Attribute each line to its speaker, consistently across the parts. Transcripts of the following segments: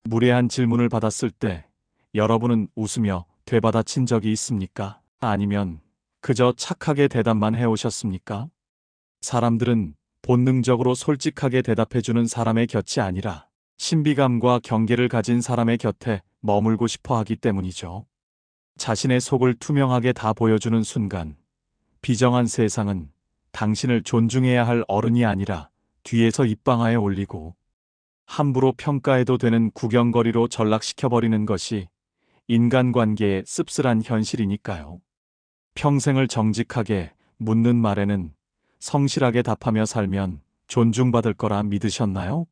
Speaker 1: 무례한 질문을 받았을 때 여러분은 웃으며 되받아친 적이 있습니까? 아니면 그저 착하게 대답만 해오셨습니까? 사람들은 본능적으로 솔직하게 대답해주는 사람의 곁이 아니라 신비감과 경계를 가진 사람의 곁에 머물고 싶어 하기 때문이죠. 자신의 속을 투명하게 다 보여주는 순간, 비정한 세상은 당신을 존중해야 할 어른이 아니라 뒤에서 입방아에 올리고 함부로 평가해도 되는 구경거리로 전락시켜버리는 것이 인간관계의 씁쓸한 현실이니까요. 평생을 정직하게 묻는 말에는 성실하게 답하며 살면 존중받을 거라 믿으셨나요?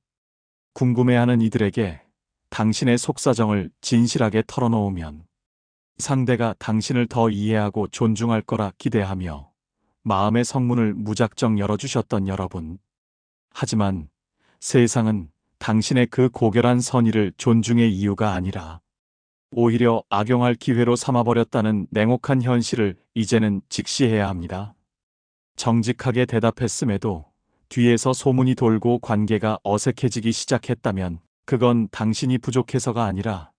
Speaker 1: 궁금해하는 이들에게 당신의 속사정을 진실하게 털어놓으면 상대가 당신을 더 이해하고 존중할 거라 기대하며 마음의 성문을 무작정 열어주셨던 여러분. 하지만 세상은 당신의 그 고결한 선의를 존중의 이유가 아니라 오히려 악용할 기회로 삼아버렸다는 냉혹한 현실을 이제는 직시해야 합니다. 정직하게 대답했음에도 뒤에서 소문이 돌고 관계가 어색해지기 시작했다면 그건 당신이 부족해서가 아니라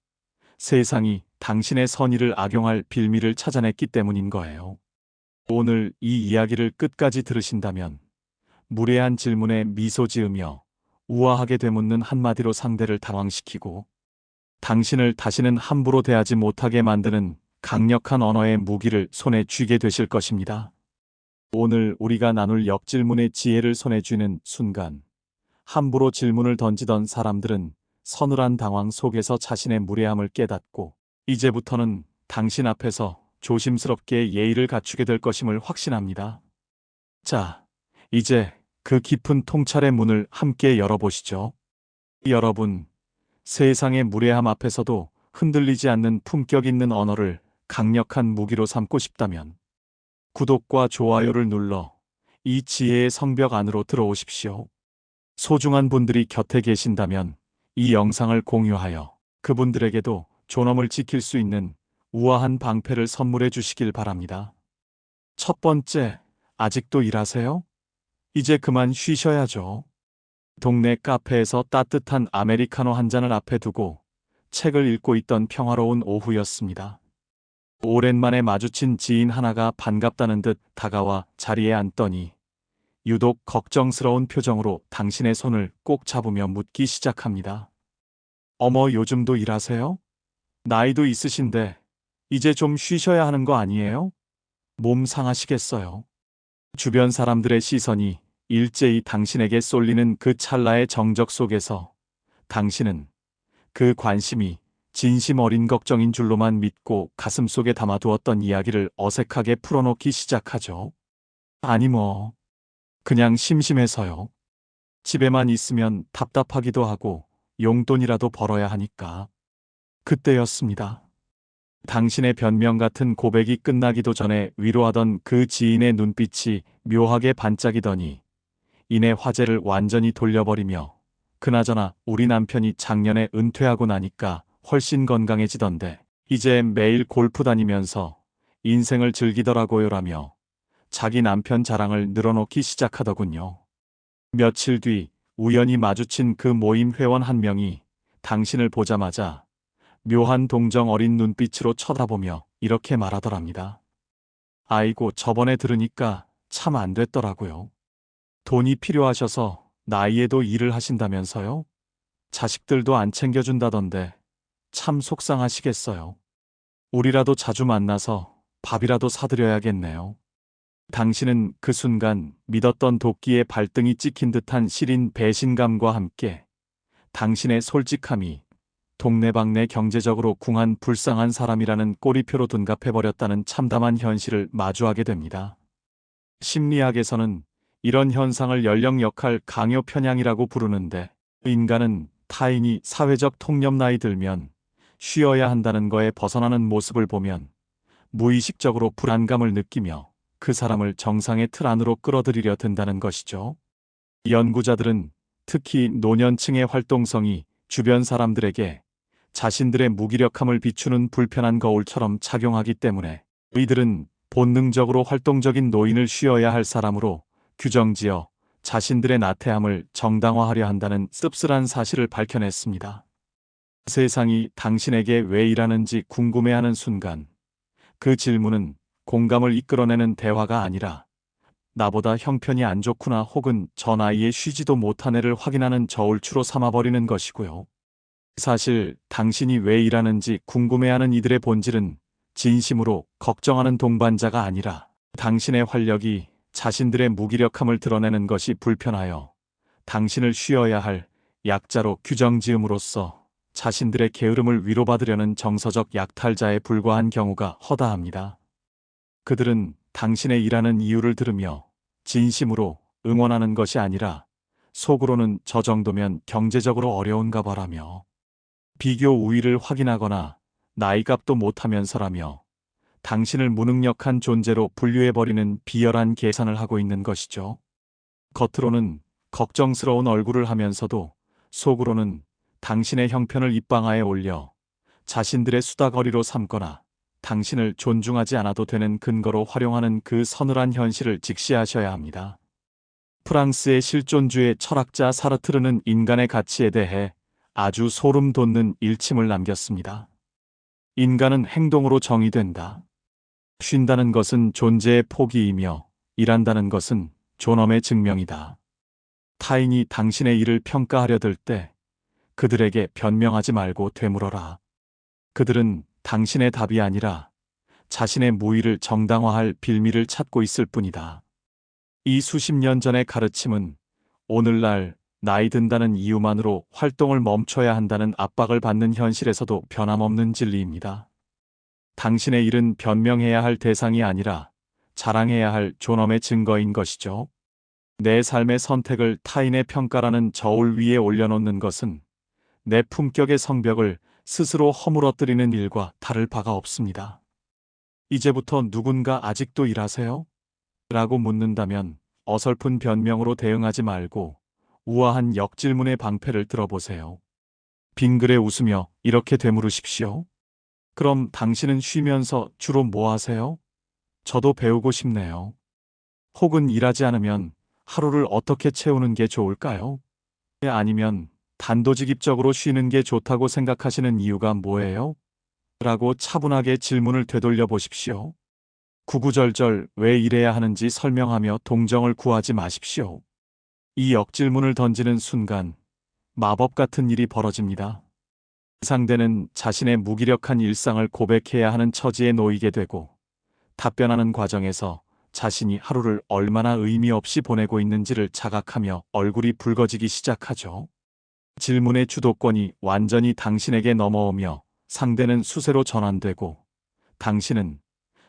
Speaker 1: 세상이 당신의 선의를 악용할 빌미를 찾아냈기 때문인 거예요. 오늘 이 이야기를 끝까지 들으신다면 무례한 질문에 미소 지으며 우아하게 되묻는 한마디로 상대를 당황시키고 당신을 다시는 함부로 대하지 못하게 만드는 강력한 언어의 무기를 손에 쥐게 되실 것입니다. 오늘 우리가 나눌 역질문의 지혜를 손에 쥐는 순간 함부로 질문을 던지던 사람들은 서늘한 당황 속에서 자신의 무례함을 깨닫고 이제부터는 당신 앞에서 조심스럽게 예의를 갖추게 될 것임을 확신합니다. 자, 이제 그 깊은 통찰의 문을 함께 열어보시죠. 여러분, 세상의 무례함 앞에서도 흔들리지 않는 품격 있는 언어를 강력한 무기로 삼고 싶다면 구독과 좋아요를 눌러 이 지혜의 성벽 안으로 들어오십시오. 소중한 분들이 곁에 계신다면 이 영상을 공유하여 그분들에게도 존엄을 지킬 수 있는 우아한 방패를 선물해 주시길 바랍니다. 첫 번째, 아직도 일하세요? 이제 그만 쉬셔야죠. 동네 카페에서 따뜻한 아메리카노 한 잔을 앞에 두고 책을 읽고 있던 평화로운 오후였습니다. 오랜만에 마주친 지인 하나가 반갑다는 듯 다가와 자리에 앉더니 유독 걱정스러운 표정으로 당신의 손을 꼭 잡으며 묻기 시작합니다. 어머, 요즘도 일하세요? 나이도 있으신데 이제 좀 쉬셔야 하는 거 아니에요? 몸 상하시겠어요. 주변 사람들의 시선이 일제히 당신에게 쏠리는 그 찰나의 정적 속에서 당신은 그 관심이 진심 어린 걱정인 줄로만 믿고 가슴속에 담아두었던 이야기를 어색하게 풀어놓기 시작하죠. 아니 그냥 심심해서요. 집에만 있으면 답답하기도 하고 용돈이라도 벌어야 하니까. 그때였습니다. 당신의 변명 같은 고백이 끝나기도 전에 위로하던 그 지인의 눈빛이 묘하게 반짝이더니 이내 화제를 완전히 돌려버리며 그나저나 우리 남편이 작년에 은퇴하고 나니까 훨씬 건강해지던데 이제 매일 골프 다니면서 인생을 즐기더라고요라며 자기 남편 자랑을 늘어놓기 시작하더군요. 며칠 뒤 우연히 마주친 그 모임 회원 한 명이 당신을 보자마자 묘한 동정 어린 눈빛으로 쳐다보며 이렇게 말하더랍니다. 아이고, 저번에 들으니까 참 안 됐더라고요. 돈이 필요하셔서 나이에도 일을 하신다면서요? 자식들도 안 챙겨준다던데 참 속상하시겠어요. 우리라도 자주 만나서 밥이라도 사드려야겠네요. 당신은 그 순간 믿었던 도끼의 발등이 찍힌 듯한 시린 배신감과 함께 당신의 솔직함이 동네방네 경제적으로 궁한 불쌍한 사람이라는 꼬리표로 둔갑해버렸다는 참담한 현실을 마주하게 됩니다. 심리학에서는 이런 현상을 연령 역할 강요 편향이라고 부르는데 인간은 타인이 사회적 통념 나이 들면 쉬어야 한다는 거에 벗어나는 모습을 보면 무의식적으로 불안감을 느끼며 그 사람을 정상의 틀 안으로 끌어들이려 든다는 것이죠. 연구자들은 특히 노년층의 활동성이 주변 사람들에게 자신들의 무기력함을 비추는 불편한 거울처럼 작용하기 때문에 이들은 본능적으로 활동적인 노인을 쉬어야 할 사람으로 규정지어 자신들의 나태함을 정당화하려 한다는 씁쓸한 사실을 밝혀냈습니다. 세상이 당신에게 왜 일하는지 궁금해하는 순간, 그 질문은 공감을 이끌어내는 대화가 아니라 나보다 형편이 안 좋구나 혹은 저 나이에 쉬지도 못한 애를 확인하는 저울추로 삼아버리는 것이고요. 사실 당신이 왜 일하는지 궁금해하는 이들의 본질은 진심으로 걱정하는 동반자가 아니라 당신의 활력이 자신들의 무기력함을 드러내는 것이 불편하여 당신을 쉬어야 할 약자로 규정지음으로써 자신들의 게으름을 위로받으려는 정서적 약탈자에 불과한 경우가 허다합니다. 그들은 당신의 일하는 이유를 들으며 진심으로 응원하는 것이 아니라 속으로는 저 정도면 경제적으로 어려운가 봐라며 비교 우위를 확인하거나 나이값도 못하면서라며 당신을 무능력한 존재로 분류해버리는 비열한 계산을 하고 있는 것이죠. 겉으로는 걱정스러운 얼굴을 하면서도 속으로는 당신의 형편을 입방아에 올려 자신들의 수다거리로 삼거나 당신을 존중하지 않아도 되는 근거로 활용하는 그 서늘한 현실을 직시하셔야 합니다. 프랑스의 실존주의 철학자 사르트르는 인간의 가치에 대해 아주 소름 돋는 일침을 남겼습니다. 인간은 행동으로 정의된다. 쉰다는 것은 존재의 포기이며 일한다는 것은 존엄의 증명이다. 타인이 당신의 일을 평가하려 들 때 그들에게 변명하지 말고 되물어라. 그들은 당신의 답이 아니라 자신의 무의를 정당화할 빌미를 찾고 있을 뿐이다. 이 수십 년 전의 가르침은 오늘날 나이 든다는 이유만으로 활동을 멈춰야 한다는 압박을 받는 현실에서도 변함없는 진리입니다. 당신의 일은 변명해야 할 대상이 아니라 자랑해야 할 존엄의 증거인 것이죠. 내 삶의 선택을 타인의 평가라는 저울 위에 올려놓는 것은 내 품격의 성벽을 스스로 허물어뜨리는 일과 다를 바가 없습니다. 이제부터 누군가 아직도 일하세요? 라고 묻는다면 어설픈 변명으로 대응하지 말고 우아한 역질문의 방패를 들어보세요. 빙그레 웃으며 이렇게 되물으십시오. 그럼 당신은 쉬면서 주로 뭐 하세요? 저도 배우고 싶네요. 혹은 일하지 않으면 하루를 어떻게 채우는 게 좋을까요? 아니면 단도직입적으로 쉬는 게 좋다고 생각하시는 이유가 뭐예요? 라고 차분하게 질문을 되돌려 보십시오. 구구절절 왜 일해야 하는지 설명하며 동정을 구하지 마십시오. 이 역질문을 던지는 순간 마법 같은 일이 벌어집니다. 상대는 자신의 무기력한 일상을 고백해야 하는 처지에 놓이게 되고 답변하는 과정에서 자신이 하루를 얼마나 의미 없이 보내고 있는지를 자각하며 얼굴이 붉어지기 시작하죠. 질문의 주도권이 완전히 당신에게 넘어오며 상대는 수세로 전환되고 당신은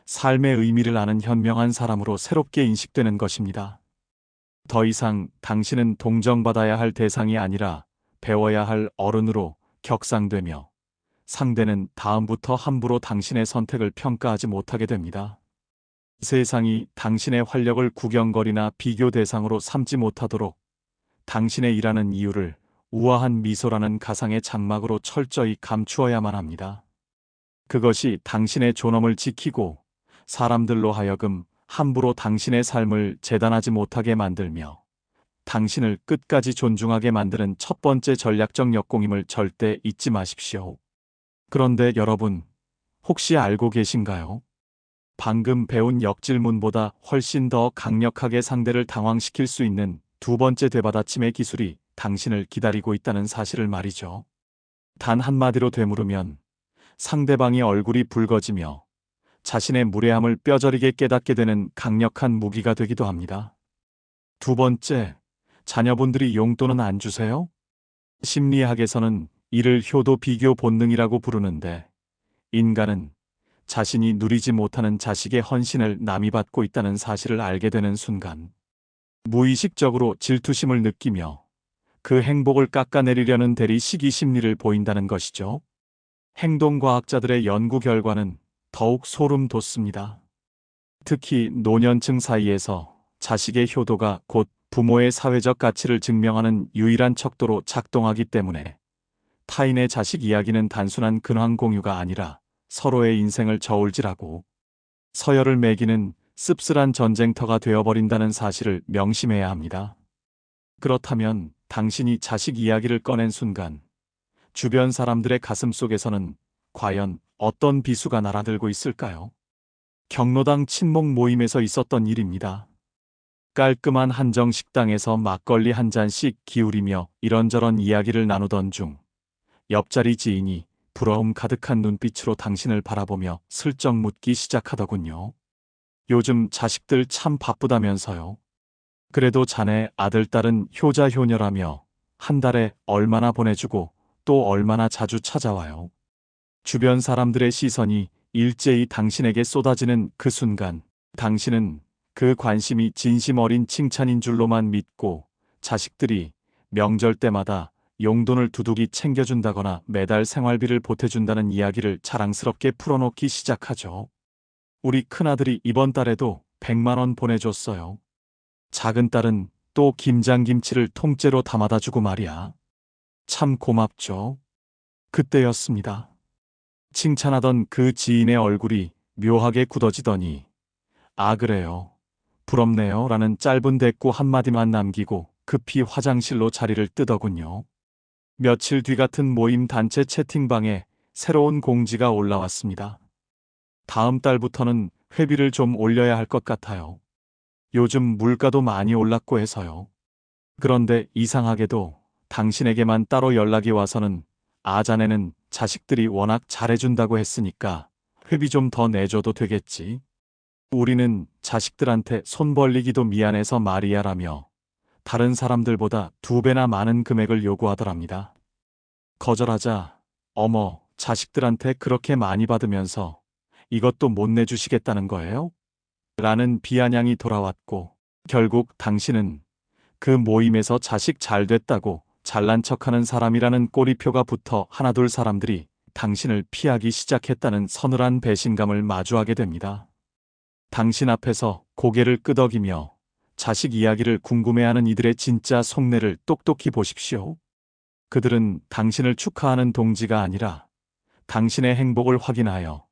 Speaker 1: 삶의 의미를 아는 현명한 사람으로 새롭게 인식되는 것입니다. 더 이상 당신은 동정받아야 할 대상이 아니라 배워야 할 어른으로 격상되며 상대는 다음부터 함부로 당신의 선택을 평가하지 못하게 됩니다. 세상이 당신의 활력을 구경거리나 비교 대상으로 삼지 못하도록 당신의 일하는 이유를 우아한 미소라는 가상의 장막으로 철저히 감추어야만 합니다. 그것이 당신의 존엄을 지키고 사람들로 하여금 함부로 당신의 삶을 재단하지 못하게 만들며 당신을 끝까지 존중하게 만드는 첫 번째 전략적 역공임을 절대 잊지 마십시오. 그런데 여러분, 혹시 알고 계신가요? 방금 배운 역질문보다 훨씬 더 강력하게 상대를 당황시킬 수 있는 두 번째 되받아침의 기술이 당신을 기다리고 있다는 사실을 말이죠. 단 한마디로 되물으면 상대방의 얼굴이 붉어지며 자신의 무례함을 뼈저리게 깨닫게 되는 강력한 무기가 되기도 합니다. 두 번째, 자녀분들이 용돈은 안 주세요? 심리학에서는 이를 효도 비교 본능이라고 부르는데 인간은 자신이 누리지 못하는 자식의 헌신을 남이 받고 있다는 사실을 알게 되는 순간 무의식적으로 질투심을 느끼며 그 행복을 깎아내리려는 대리 시기 심리를 보인다는 것이죠. 행동과학자들의 연구 결과는 더욱 소름 돋습니다. 특히 노년층 사이에서 자식의 효도가 곧 부모의 사회적 가치를 증명하는 유일한 척도로 작동하기 때문에 타인의 자식 이야기는 단순한 근황 공유가 아니라 서로의 인생을 저울질하고 서열을 매기는 씁쓸한 전쟁터가 되어버린다는 사실을 명심해야 합니다. 그렇다면 당신이 자식 이야기를 꺼낸 순간 주변 사람들의 가슴 속에서는 과연 어떤 비수가 날아들고 있을까요? 경로당 친목 모임에서 있었던 일입니다. 깔끔한 한정 식당에서 막걸리 한 잔씩 기울이며 이런저런 이야기를 나누던 중 옆자리 지인이 부러움 가득한 눈빛으로 당신을 바라보며 슬쩍 묻기 시작하더군요. 요즘 자식들 참 바쁘다면서요. 그래도 자네 아들, 딸은 효자 효녀라며 한 달에 얼마나 보내주고 또 얼마나 자주 찾아와요. 주변 사람들의 시선이 일제히 당신에게 쏟아지는 그 순간, 당신은 그 관심이 진심 어린 칭찬인 줄로만 믿고 자식들이 명절 때마다 용돈을 두둑이 챙겨준다거나 매달 생활비를 보태준다는 이야기를 자랑스럽게 풀어놓기 시작하죠. 우리 큰아들이 이번 달에도 100만 원 보내줬어요. 작은 딸은 또 김장김치를 통째로 담아다 주고 말이야. 참 고맙죠. 그때였습니다. 칭찬하던 그 지인의 얼굴이 묘하게 굳어지더니 아 그래요. 부럽네요 라는 짧은 대꾸 한마디만 남기고 급히 화장실로 자리를 뜨더군요. 며칠 뒤 같은 모임 단체 채팅방에 새로운 공지가 올라왔습니다. 다음 달부터는 회비를 좀 올려야 할 것 같아요. 요즘 물가도 많이 올랐고 해서요. 그런데 이상하게도 당신에게만 따로 연락이 와서는 자네는 자식들이 워낙 잘해준다고 했으니까 회비 좀 더 내줘도 되겠지. 우리는 자식들한테 손 벌리기도 미안해서 말이야라며 다른 사람들보다 2배나 많은 금액을 요구하더랍니다. 거절하자 어머 자식들한테 그렇게 많이 받으면서 이것도 못 내주시겠다는 거예요? 라는 비아냥이 돌아왔고 결국 당신은 그 모임에서 자식 잘 됐다고 잘난 척하는 사람이라는 꼬리표가 붙어 하나둘 사람들이 당신을 피하기 시작했다는 서늘한 배신감을 마주하게 됩니다. 당신 앞에서 고개를 끄덕이며 자식 이야기를 궁금해하는 이들의 진짜 속내를 똑똑히 보십시오. 그들은 당신을 축하하는 동지가 아니라 당신의 행복을 확인하여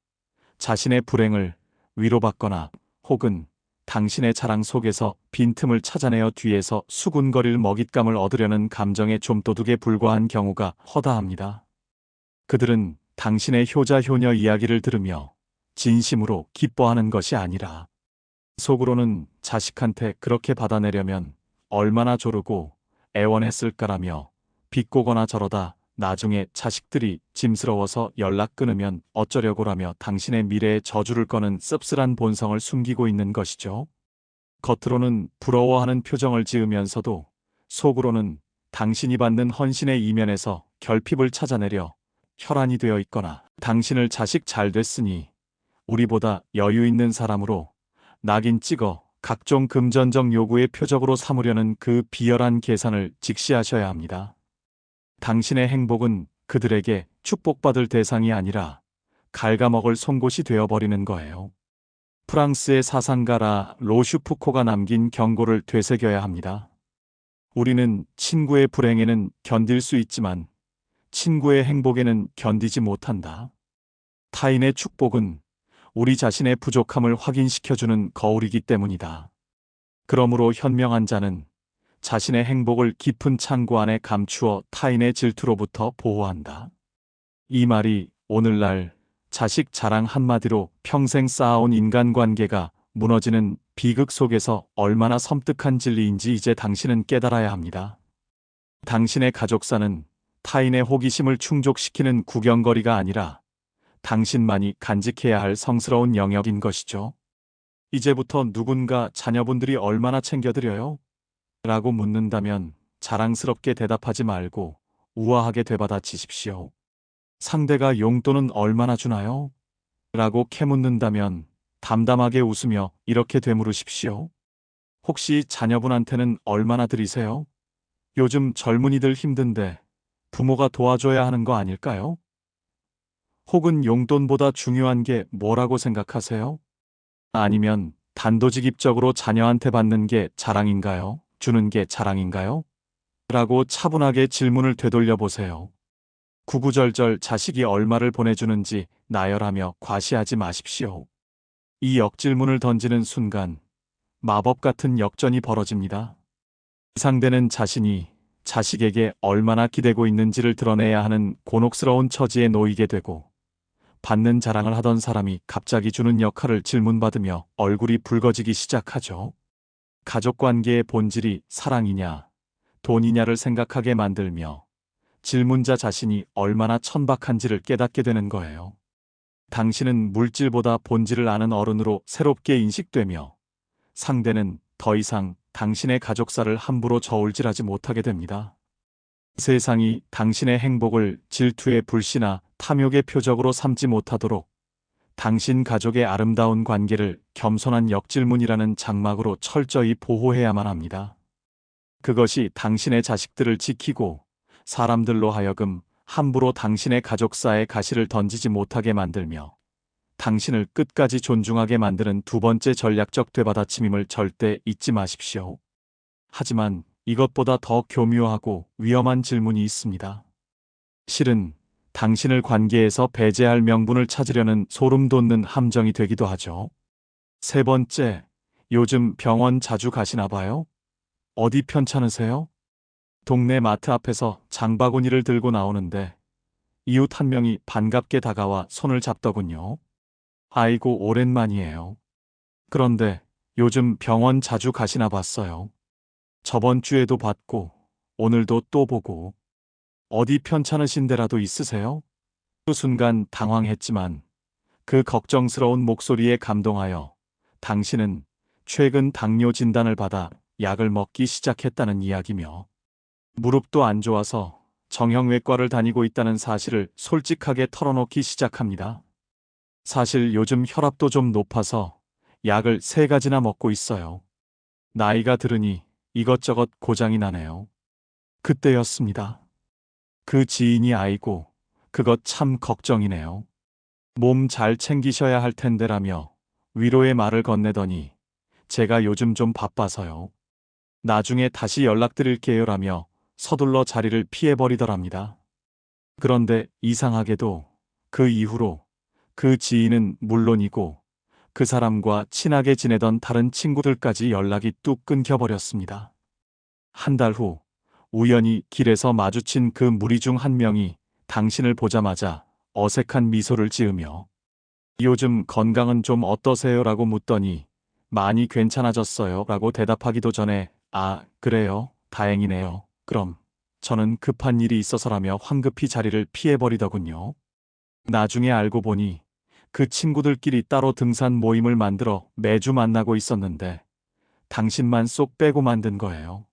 Speaker 1: 자신의 불행을 위로받거나 혹은 당신의 자랑 속에서 빈틈을 찾아내어 뒤에서 수군거릴 먹잇감을 얻으려는 감정의 좀도둑에 불과한 경우가 허다합니다. 그들은 당신의 효자 효녀 이야기를 들으며 진심으로 기뻐하는 것이 아니라 속으로는 자식한테 그렇게 받아내려면 얼마나 조르고 애원했을까라며 비꼬거나 저러다 나중에 자식들이 짐스러워서 연락 끊으면 어쩌려고라며 당신의 미래에 저주를 거는 씁쓸한 본성을 숨기고 있는 것이죠. 겉으로는 부러워하는 표정을 지으면서도 속으로는 당신이 받는 헌신의 이면에서 결핍을 찾아내려 혈안이 되어 있거나 당신을 자식 잘 됐으니 우리보다 여유 있는 사람으로 낙인 찍어 각종 금전적 요구의 표적으로 삼으려는 그 비열한 계산을 직시하셔야 합니다. 당신의 행복은 그들에게 축복받을 대상이 아니라 갉아먹을 송곳이 되어버리는 거예요. 프랑스의 사상가 로슈푸코가 남긴 경고를 되새겨야 합니다. 우리는 친구의 불행에는 견딜 수 있지만 친구의 행복에는 견디지 못한다. 타인의 축복은 우리 자신의 부족함을 확인시켜주는 거울이기 때문이다. 그러므로 현명한 자는 자신의 행복을 깊은 창고 안에 감추어 타인의 질투로부터 보호한다. 이 말이 오늘날 자식 자랑 한마디로 평생 쌓아온 인간관계가 무너지는 비극 속에서 얼마나 섬뜩한 진리인지 이제 당신은 깨달아야 합니다. 당신의 가족사는 타인의 호기심을 충족시키는 구경거리가 아니라 당신만이 간직해야 할 성스러운 영역인 것이죠. 이제부터 누군가 자녀분들이 얼마나 챙겨드려요? 라고 묻는다면 자랑스럽게 대답하지 말고 우아하게 되받아치십시오. 상대가 용돈은 얼마나 주나요? 라고 캐묻는다면 담담하게 웃으며 이렇게 되물으십시오. 혹시 자녀분한테는 얼마나 드리세요? 요즘 젊은이들 힘든데 부모가 도와줘야 하는 거 아닐까요? 혹은 용돈보다 중요한 게 뭐라고 생각하세요? 아니면 단도직입적으로 자녀한테 받는 게 자랑인가요? 주는 게 자랑인가요? 라고 차분하게 질문을 되돌려 보세요. 구구절절 자식이 얼마를 보내주는지 나열하며 과시하지 마십시오. 이 역질문을 던지는 순간 마법 같은 역전이 벌어집니다. 상대는 자신이 자식에게 얼마나 기대고 있는지를 드러내야 하는 곤혹스러운 처지에 놓이게 되고, 받는 자랑을 하던 사람이 갑자기 주는 역할을 질문받으며 얼굴이 붉어지기 시작하죠. 가족관계의 본질이 사랑이냐, 돈이냐를 생각하게 만들며 질문자 자신이 얼마나 천박한지를 깨닫게 되는 거예요. 당신은 물질보다 본질을 아는 어른으로 새롭게 인식되며 상대는 더 이상 당신의 가족사를 함부로 저울질하지 못하게 됩니다. 세상이 당신의 행복을 질투의 불씨나 탐욕의 표적으로 삼지 못하도록 당신 가족의 아름다운 관계를 겸손한 역질문이라는 장막으로 철저히 보호해야만 합니다. 그것이 당신의 자식들을 지키고 사람들로 하여금 함부로 당신의 가족사에 가시를 던지지 못하게 만들며 당신을 끝까지 존중하게 만드는 두 번째 전략적 되받아침임을 절대 잊지 마십시오. 하지만 이것보다 더 교묘하고 위험한 질문이 있습니다. 실은 당신을 관계에서 배제할 명분을 찾으려는 소름 돋는 함정이 되기도 하죠. 세 번째, 요즘 병원 자주 가시나 봐요? 어디 편찮으세요? 동네 마트 앞에서 장바구니를 들고 나오는데 이웃 한 명이 반갑게 다가와 손을 잡더군요. 아이고, 오랜만이에요. 그런데 요즘 병원 자주 가시나 봤어요. 저번 주에도 봤고 오늘도 또 보고 어디 편찮으신 데라도 있으세요? 그 순간 당황했지만 그 걱정스러운 목소리에 감동하여 당신은 최근 당뇨 진단을 받아 약을 먹기 시작했다는 이야기며 무릎도 안 좋아서 정형외과를 다니고 있다는 사실을 솔직하게 털어놓기 시작합니다. 사실 요즘 혈압도 좀 높아서 약을 3가지나 먹고 있어요. 나이가 들으니 이것저것 고장이 나네요. 그때였습니다. 그 지인이 아이고, 그것 참 걱정이네요. 몸 잘 챙기셔야 할 텐데라며 위로의 말을 건네더니 제가 요즘 좀 바빠서요. 나중에 다시 연락드릴게요라며 서둘러 자리를 피해버리더랍니다. 그런데 이상하게도 그 이후로 그 지인은 물론이고 그 사람과 친하게 지내던 다른 친구들까지 연락이 뚝 끊겨버렸습니다. 한 달 후 우연히 길에서 마주친 그 무리 중 한 명이 당신을 보자마자 어색한 미소를 지으며 요즘 건강은 좀 어떠세요? 라고 묻더니 많이 괜찮아졌어요 라고 대답하기도 전에 아, 그래요? 다행이네요. 그럼 저는 급한 일이 있어서라며 황급히 자리를 피해버리더군요. 나중에 알고 보니 그 친구들끼리 따로 등산 모임을 만들어 매주 만나고 있었는데 당신만 쏙 빼고 만든 거예요.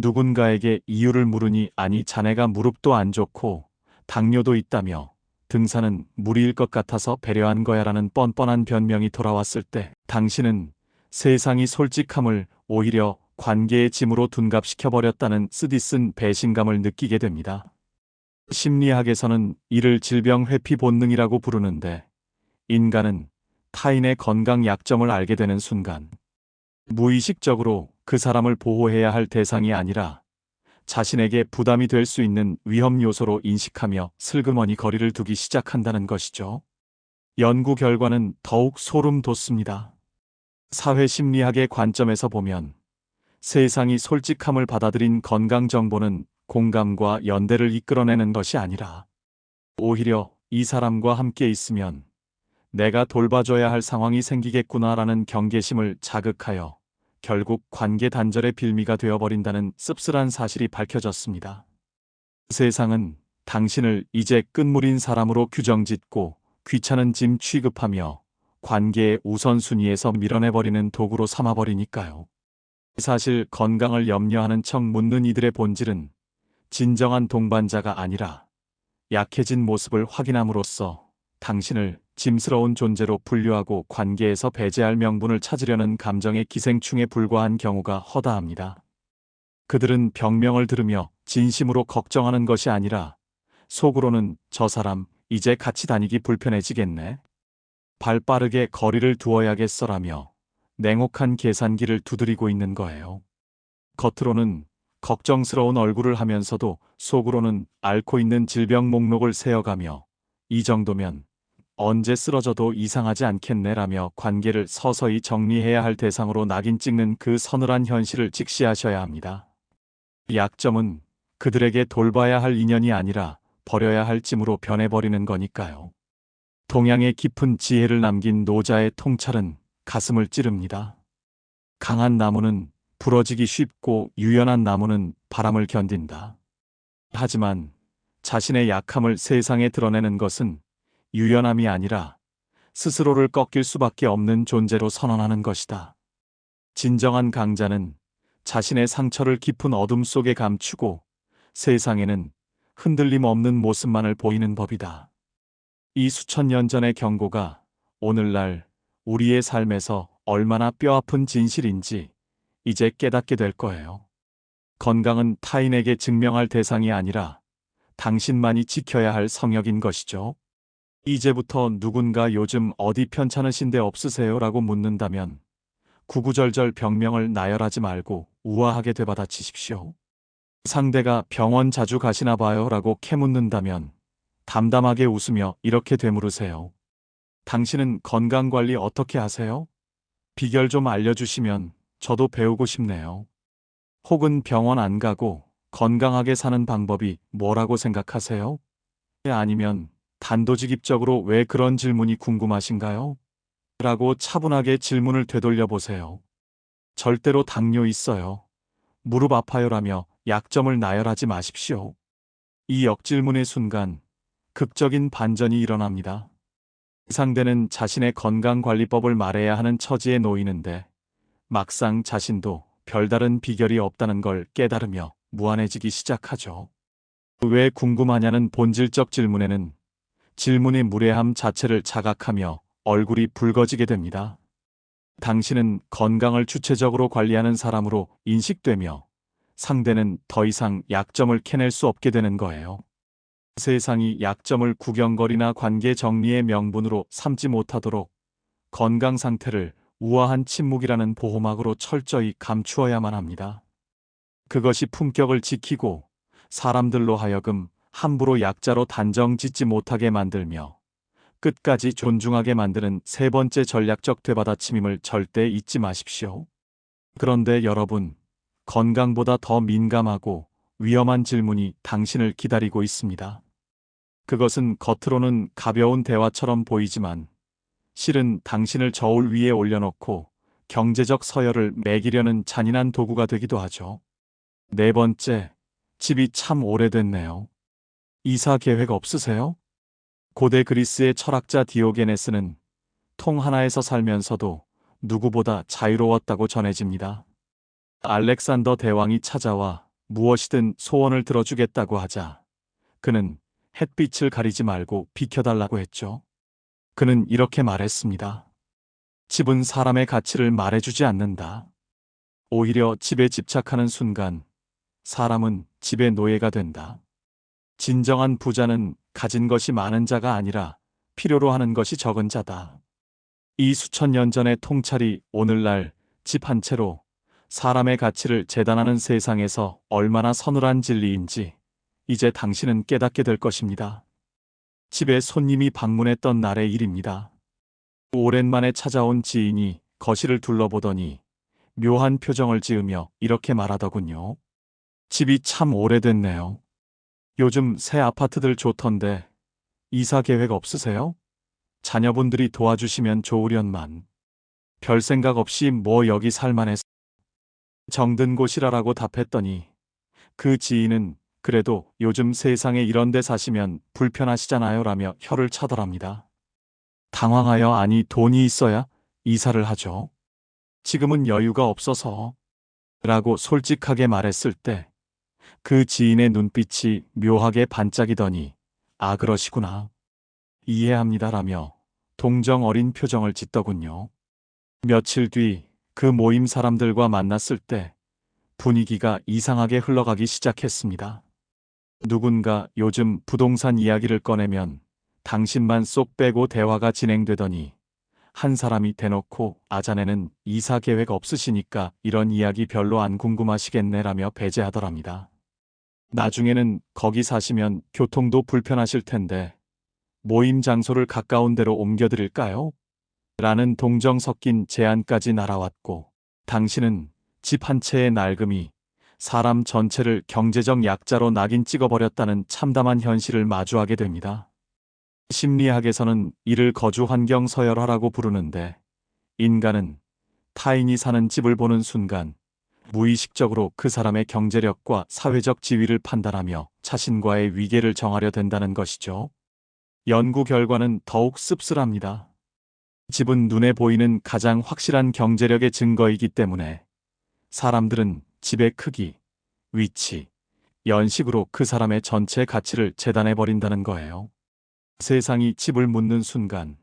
Speaker 1: 누군가에게 이유를 물으니 아니 자네가 무릎도 안 좋고 당뇨도 있다며 등산은 무리일 것 같아서 배려한 거야라는 뻔뻔한 변명이 돌아왔을 때 당신은 세상이 솔직함을 오히려 관계의 짐으로 둔갑시켜버렸다는 쓰디쓴 배신감을 느끼게 됩니다. 심리학에서는 이를 질병 회피 본능이라고 부르는데 인간은 타인의 건강 약점을 알게 되는 순간 무의식적으로 그 사람을 보호해야 할 대상이 아니라 자신에게 부담이 될 수 있는 위험 요소로 인식하며 슬그머니 거리를 두기 시작한다는 것이죠. 연구 결과는 더욱 소름 돋습니다. 사회심리학의 관점에서 보면 세상이 솔직함을 받아들인 건강 정보는 공감과 연대를 이끌어내는 것이 아니라 오히려 이 사람과 함께 있으면 내가 돌봐줘야 할 상황이 생기겠구나라는 경계심을 자극하여 결국 관계 단절의 빌미가 되어버린다는 씁쓸한 사실이 밝혀졌습니다. 세상은 당신을 이제 끝물인 사람으로 규정짓고 귀찮은 짐 취급하며 관계의 우선순위에서 밀어내버리는 도구로 삼아버리니까요. 사실 건강을 염려하는 척 묻는 이들의 본질은 진정한 동반자가 아니라 약해진 모습을 확인함으로써 당신을 짐스러운 존재로 분류하고 관계에서 배제할 명분을 찾으려는 감정의 기생충에 불과한 경우가 허다합니다. 그들은 병명을 들으며 진심으로 걱정하는 것이 아니라 속으로는 저 사람 이제 같이 다니기 불편해지겠네. 발 빠르게 거리를 두어야겠어라며 냉혹한 계산기를 두드리고 있는 거예요. 겉으로는 걱정스러운 얼굴을 하면서도 속으로는 앓고 있는 질병 목록을 세어가며 이 정도면 언제 쓰러져도 이상하지 않겠네라며 관계를 서서히 정리해야 할 대상으로 낙인 찍는 그 서늘한 현실을 직시하셔야 합니다. 약점은 그들에게 돌봐야 할 인연이 아니라 버려야 할 짐으로 변해버리는 거니까요. 동양의 깊은 지혜를 남긴 노자의 통찰은 가슴을 찌릅니다. 강한 나무는 부러지기 쉽고 유연한 나무는 바람을 견딘다. 하지만 자신의 약함을 세상에 드러내는 것은 유연함이 아니라 스스로를 꺾일 수밖에 없는 존재로 선언하는 것이다. 진정한 강자는 자신의 상처를 깊은 어둠 속에 감추고 세상에는 흔들림 없는 모습만을 보이는 법이다. 이 수천 년 전의 경고가 오늘날 우리의 삶에서 얼마나 뼈아픈 진실인지 이제 깨닫게 될 거예요. 건강은 타인에게 증명할 대상이 아니라 당신만이 지켜야 할 성역인 것이죠. 이제부터 누군가 요즘 어디 편찮으신 데 없으세요? 라고 묻는다면 구구절절 병명을 나열하지 말고 우아하게 되받아치십시오. 상대가 병원 자주 가시나 봐요? 라고 캐묻는다면 담담하게 웃으며 이렇게 되물으세요. 당신은 건강관리 어떻게 하세요? 비결 좀 알려주시면 저도 배우고 싶네요. 혹은 병원 안 가고 건강하게 사는 방법이 뭐라고 생각하세요? 아니면 단도직입적으로 왜 그런 질문이 궁금하신가요? 라고 차분하게 질문을 되돌려 보세요. 절대로 당뇨 있어요. 무릎 아파요라며 약점을 나열하지 마십시오. 이 역질문의 순간 극적인 반전이 일어납니다. 상대는 자신의 건강관리법을 말해야 하는 처지에 놓이는데 막상 자신도 별다른 비결이 없다는 걸 깨달으며 무안해지기 시작하죠. 왜 궁금하냐는 본질적 질문에는 질문의 무례함 자체를 자각하며 얼굴이 붉어지게 됩니다. 당신은 건강을 주체적으로 관리하는 사람으로 인식되며 상대는 더 이상 약점을 캐낼 수 없게 되는 거예요. 세상이 약점을 구경거리나 관계 정리의 명분으로 삼지 못하도록 건강 상태를 우아한 침묵이라는 보호막으로 철저히 감추어야만 합니다. 그것이 품격을 지키고 사람들로 하여금 함부로 약자로 단정 짓지 못하게 만들며 끝까지 존중하게 만드는 세 번째 전략적 되받아침임을 절대 잊지 마십시오. 그런데 여러분, 건강보다 더 민감하고 위험한 질문이 당신을 기다리고 있습니다. 그것은 겉으로는 가벼운 대화처럼 보이지만 실은 당신을 저울 위에 올려놓고 경제적 서열을 매기려는 잔인한 도구가 되기도 하죠. 네 번째, 집이 참 오래됐네요. 이사 계획 없으세요? 고대 그리스의 철학자 디오게네스는 통 하나에서 살면서도 누구보다 자유로웠다고 전해집니다. 알렉산더 대왕이 찾아와 무엇이든 소원을 들어주겠다고 하자 그는 햇빛을 가리지 말고 비켜달라고 했죠. 그는 이렇게 말했습니다. 집은 사람의 가치를 말해주지 않는다. 오히려 집에 집착하는 순간 사람은 집의 노예가 된다. 진정한 부자는 가진 것이 많은 자가 아니라 필요로 하는 것이 적은 자다. 이 수천 년 전의 통찰이 오늘날 집 한 채로 사람의 가치를 재단하는 세상에서 얼마나 서늘한 진리인지 이제 당신은 깨닫게 될 것입니다. 집에 손님이 방문했던 날의 일입니다. 오랜만에 찾아온 지인이 거실을 둘러보더니 묘한 표정을 지으며 이렇게 말하더군요. 집이 참 오래됐네요. 요즘 새 아파트들 좋던데 이사 계획 없으세요? 자녀분들이 도와주시면 좋으련만. 별 생각 없이 뭐 여기 살만해서 정든 곳이라라고 답했더니 그 지인은 그래도 요즘 세상에 이런 데 사시면 불편하시잖아요 라며 혀를 차더랍니다. 당황하여 아니 돈이 있어야 이사를 하죠. 지금은 여유가 없어서 라고 솔직하게 말했을 때 그 지인의 눈빛이 묘하게 반짝이더니 아 그러시구나. 이해합니다 라며 동정 어린 표정을 짓더군요. 며칠 뒤 그 모임 사람들과 만났을 때 분위기가 이상하게 흘러가기 시작했습니다. 누군가 요즘 부동산 이야기를 꺼내면 당신만 쏙 빼고 대화가 진행되더니 한 사람이 대놓고 자네는 이사 계획 없으시니까 이런 이야기 별로 안 궁금하시겠네라며 배제하더랍니다. 나중에는 거기 사시면 교통도 불편하실 텐데 모임 장소를 가까운 데로 옮겨드릴까요? 라는 동정 섞인 제안까지 날아왔고 당신은 집 한 채의 낡음이 사람 전체를 경제적 약자로 낙인 찍어버렸다는 참담한 현실을 마주하게 됩니다. 심리학에서는 이를 거주 환경 서열화라고 부르는데, 인간은 타인이 사는 집을 보는 순간 무의식적으로 그 사람의 경제력과 사회적 지위를 판단하며 자신과의 위계를 정하려 된다는 것이죠. 연구 결과는 더욱 씁쓸합니다. 집은 눈에 보이는 가장 확실한 경제력의 증거이기 때문에 사람들은 집의 크기, 위치, 연식으로 그 사람의 전체 가치를 재단해버린다는 거예요. 세상이 집을 묻는 순간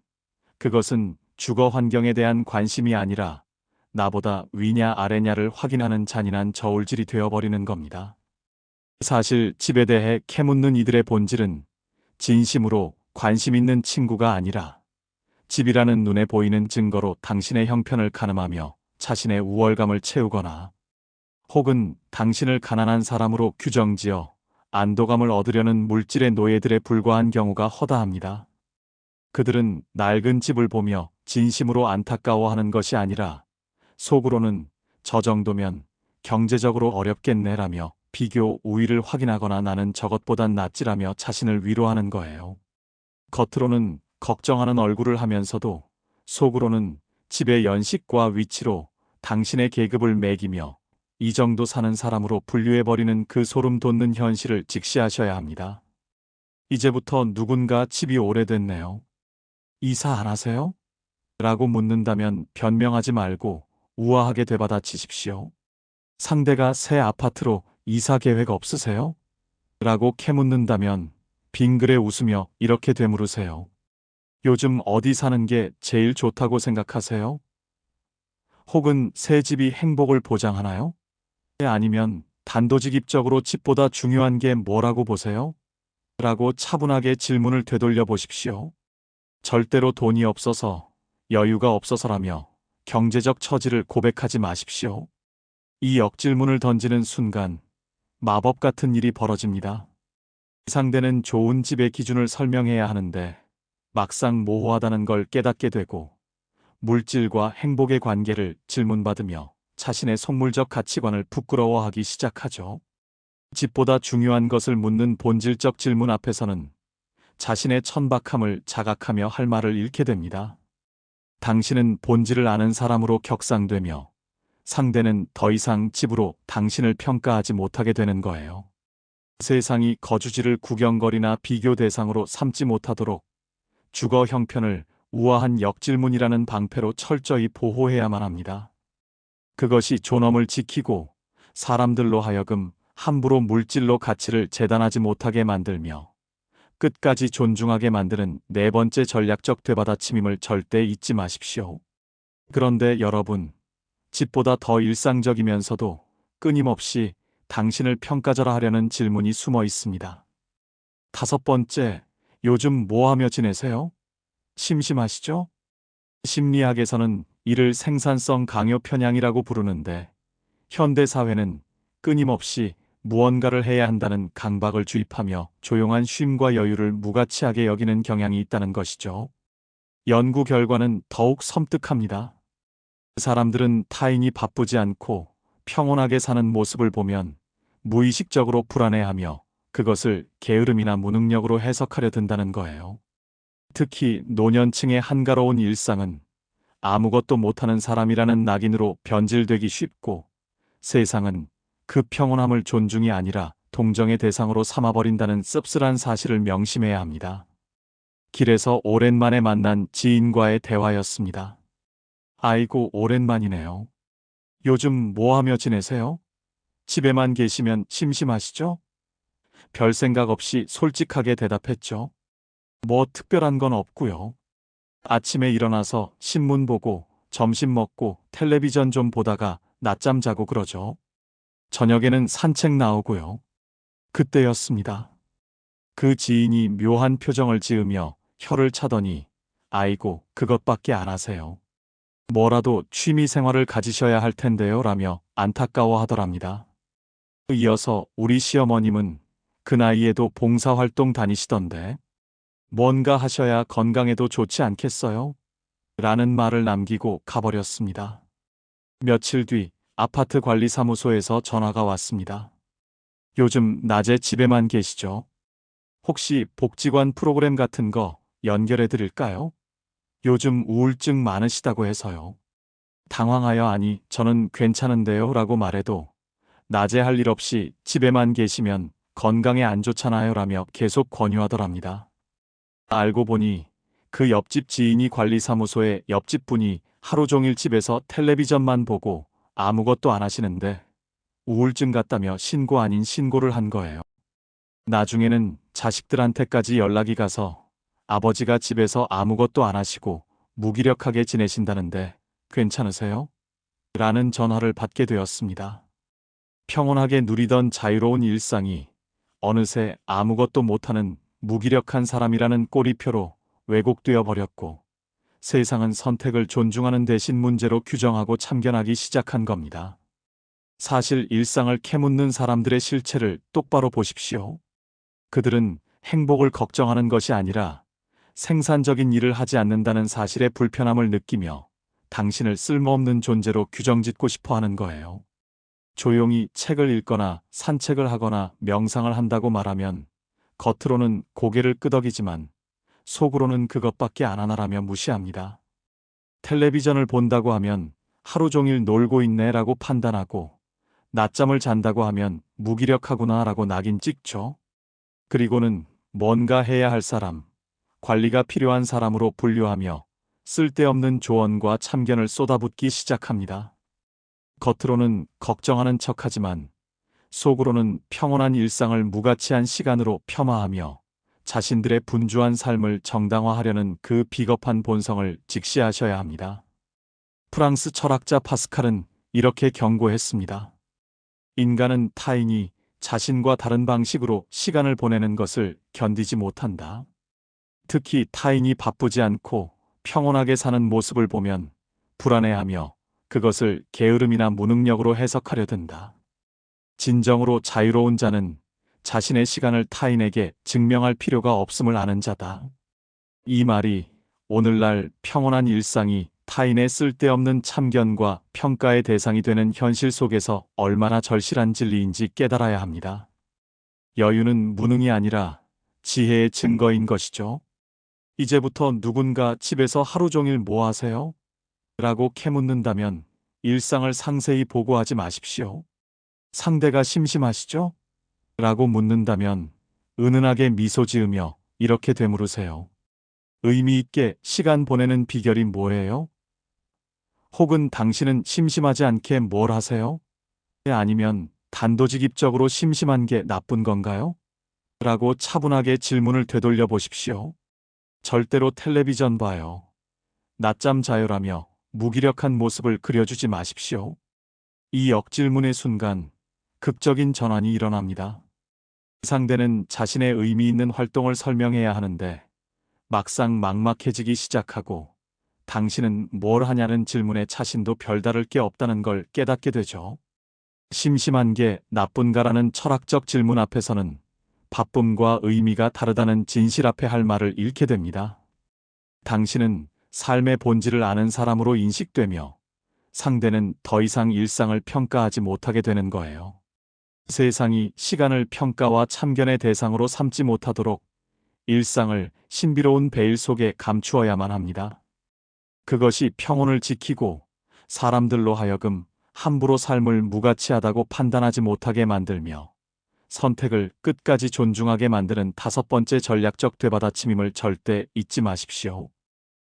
Speaker 1: 그것은 주거 환경에 대한 관심이 아니라 나보다 위냐 아래냐를 확인하는 잔인한 저울질이 되어버리는 겁니다. 사실 집에 대해 캐묻는 이들의 본질은 진심으로 관심 있는 친구가 아니라 집이라는 눈에 보이는 증거로 당신의 형편을 가늠하며 자신의 우월감을 채우거나 혹은 당신을 가난한 사람으로 규정지어 안도감을 얻으려는 물질의 노예들에 불과한 경우가 허다합니다. 그들은 낡은 집을 보며 진심으로 안타까워하는 것이 아니라 속으로는 저 정도면 경제적으로 어렵겠네라며 비교 우위를 확인하거나 나는 저것보단 낫지라며 자신을 위로하는 거예요. 겉으로는 걱정하는 얼굴을 하면서도 속으로는 집의 연식과 위치로 당신의 계급을 매기며 이 정도 사는 사람으로 분류해버리는 그 소름 돋는 현실을 직시하셔야 합니다. 이제부터 누군가 집이 오래됐네요. 이사 안 하세요? 라고 묻는다면 변명하지 말고 우아하게 되받아치십시오. 상대가 새 아파트로 이사 계획 없으세요? 라고 캐묻는다면 빙그레 웃으며 이렇게 되물으세요. 요즘 어디 사는 게 제일 좋다고 생각하세요? 혹은 새 집이 행복을 보장하나요? 아니면 단도직입적으로 집보다 중요한 게 뭐라고 보세요? 라고 차분하게 질문을 되돌려 보십시오. 절대로 돈이 없어서, 여유가 없어서라며 경제적 처지를 고백하지 마십시오. 이 역질문을 던지는 순간 마법 같은 일이 벌어집니다. 상대는 좋은 집의 기준을 설명해야 하는데 막상 모호하다는 걸 깨닫게 되고 물질과 행복의 관계를 질문받으며 자신의 속물적 가치관을 부끄러워하기 시작하죠. 집보다 중요한 것을 묻는 본질적 질문 앞에서는 자신의 천박함을 자각하며 할 말을 잃게 됩니다. 당신은 본질을 아는 사람으로 격상되며 상대는 더 이상 집으로 당신을 평가하지 못하게 되는 거예요. 세상이 거주지를 구경거리나 비교 대상으로 삼지 못하도록 주거 형편을 우아한 역질문이라는 방패로 철저히 보호해야만 합니다. 그것이 존엄을 지키고 사람들로 하여금 함부로 물질로 가치를 재단하지 못하게 만들며 끝까지 존중하게 만드는 네 번째 전략적 되받아침임을 절대 잊지 마십시오. 그런데 여러분, 집보다 더 일상적이면서도 끊임없이 당신을 평가절하 하려는 질문이 숨어 있습니다. 5번째, 요즘 뭐 하며 지내세요? 심심하시죠? 심리학에서는 이를 생산성 강요 편향이라고 부르는데 현대 사회는 끊임없이 무언가를 해야 한다는 강박을 주입하며 조용한 쉼과 여유를 무가치하게 여기는 경향이 있다는 것이죠. 연구 결과는 더욱 섬뜩합니다. 사람들은 타인이 바쁘지 않고 평온하게 사는 모습을 보면 무의식적으로 불안해하며 그것을 게으름이나 무능력으로 해석하려 든다는 거예요. 특히 노년층의 한가로운 일상은 아무것도 못하는 사람이라는 낙인으로 변질되기 쉽고 세상은 그 평온함을 존중이 아니라 동정의 대상으로 삼아버린다는 씁쓸한 사실을 명심해야 합니다. 길에서 오랜만에 만난 지인과의 대화였습니다. 아이고, 오랜만이네요. 요즘 뭐 하며 지내세요? 집에만 계시면 심심하시죠? 별 생각 없이 솔직하게 대답했죠. 뭐 특별한 건 없고요. 아침에 일어나서 신문 보고 점심 먹고 텔레비전 좀 보다가 낮잠 자고 그러죠. 저녁에는 산책 나오고요. 그때였습니다. 그 지인이 묘한 표정을 지으며 혀를 차더니 아이고, 그것밖에 안 하세요. 뭐라도 취미 생활을 가지셔야 할 텐데요 라며 안타까워 하더랍니다. 이어서 우리 시어머님은 그 나이에도 봉사활동 다니시던데 뭔가 하셔야 건강에도 좋지 않겠어요? 라는 말을 남기고 가버렸습니다. 며칠 뒤 아파트 관리사무소에서 전화가 왔습니다. 요즘 낮에 집에만 계시죠? 혹시 복지관 프로그램 같은 거 연결해 드릴까요? 요즘 우울증 많으시다고 해서요. 당황하여 아니, 저는 괜찮은데요 라고 말해도 낮에 할 일 없이 집에만 계시면 건강에 안 좋잖아요 라며 계속 권유하더랍니다. 알고 보니 그 옆집 지인이 관리사무소에 옆집 분이 하루 종일 집에서 텔레비전만 보고 아무것도 안 하시는데 우울증 같다며 신고 아닌 신고를 한 거예요. 나중에는 자식들한테까지 연락이 가서 아버지가 집에서 아무것도 안 하시고 무기력하게 지내신다는데 괜찮으세요? 라는 전화를 받게 되었습니다. 평온하게 누리던 자유로운 일상이 어느새 아무것도 못하는 무기력한 사람이라는 꼬리표로 왜곡되어 버렸고 세상은 선택을 존중하는 대신 문제로 규정하고 참견하기 시작한 겁니다. 사실 일상을 캐묻는 사람들의 실체를 똑바로 보십시오. 그들은 행복을 걱정하는 것이 아니라 생산적인 일을 하지 않는다는 사실의 불편함을 느끼며 당신을 쓸모없는 존재로 규정짓고 싶어 하는 거예요. 조용히 책을 읽거나 산책을 하거나 명상을 한다고 말하면 겉으로는 고개를 끄덕이지만 속으로는 그것밖에 안 하나라며 무시합니다. 텔레비전을 본다고 하면 하루 종일 놀고 있네라고 판단하고 낮잠을 잔다고 하면 무기력하구나라고 낙인 찍죠. 그리고는 뭔가 해야 할 사람, 관리가 필요한 사람으로 분류하며 쓸데없는 조언과 참견을 쏟아붓기 시작합니다. 겉으로는 걱정하는 척하지만 속으로는 평온한 일상을 무가치한 시간으로 폄하하며 자신들의 분주한 삶을 정당화하려는 그 비겁한 본성을 직시하셔야 합니다. 프랑스 철학자 파스칼은 이렇게 경고했습니다. 인간은 타인이 자신과 다른 방식으로 시간을 보내는 것을 견디지 못한다. 특히 타인이 바쁘지 않고 평온하게 사는 모습을 보면 불안해하며 그것을 게으름이나 무능력으로 해석하려 든다. 진정으로 자유로운 자는 자신의 시간을 타인에게 증명할 필요가 없음을 아는 자다. 이 말이 오늘날 평온한 일상이 타인의 쓸데없는 참견과 평가의 대상이 되는 현실 속에서 얼마나 절실한 진리인지 깨달아야 합니다. 여유는 무능이 아니라 지혜의 증거인 것이죠. 이제부터 누군가 집에서 하루 종일 뭐 하세요? 라고 캐묻는다면 일상을 상세히 보고하지 마십시오. 상대가 심심하시죠? 라고 묻는다면 은은하게 미소 지으며 이렇게 되물으세요. 의미 있게 시간 보내는 비결이 뭐예요? 혹은 당신은 심심하지 않게 뭘 하세요? 아니면 단도직입적으로 심심한 게 나쁜 건가요? 라고 차분하게 질문을 되돌려 보십시오. 절대로 텔레비전 봐요. 낮잠 자요라며 무기력한 모습을 그려주지 마십시오. 이 역질문의 순간 극적인 전환이 일어납니다. 상대는 자신의 의미 있는 활동을 설명해야 하는데 막상 막막해지기 시작하고 당신은 뭘 하냐는 질문에 자신도 별다를 게 없다는 걸 깨닫게 되죠. 심심한 게 나쁜가라는 철학적 질문 앞에서는 바쁨과 의미가 다르다는 진실 앞에 할 말을 잃게 됩니다. 당신은 삶의 본질을 아는 사람으로 인식되며 상대는 더 이상 일상을 평가하지 못하게 되는 거예요. 세상이 시간을 평가와 참견의 대상으로 삼지 못하도록 일상을 신비로운 베일 속에 감추어야만 합니다. 그것이 평온을 지키고 사람들로 하여금 함부로 삶을 무가치하다고 판단하지 못하게 만들며 선택을 끝까지 존중하게 만드는 다섯 번째 전략적 되받아침임을 절대 잊지 마십시오.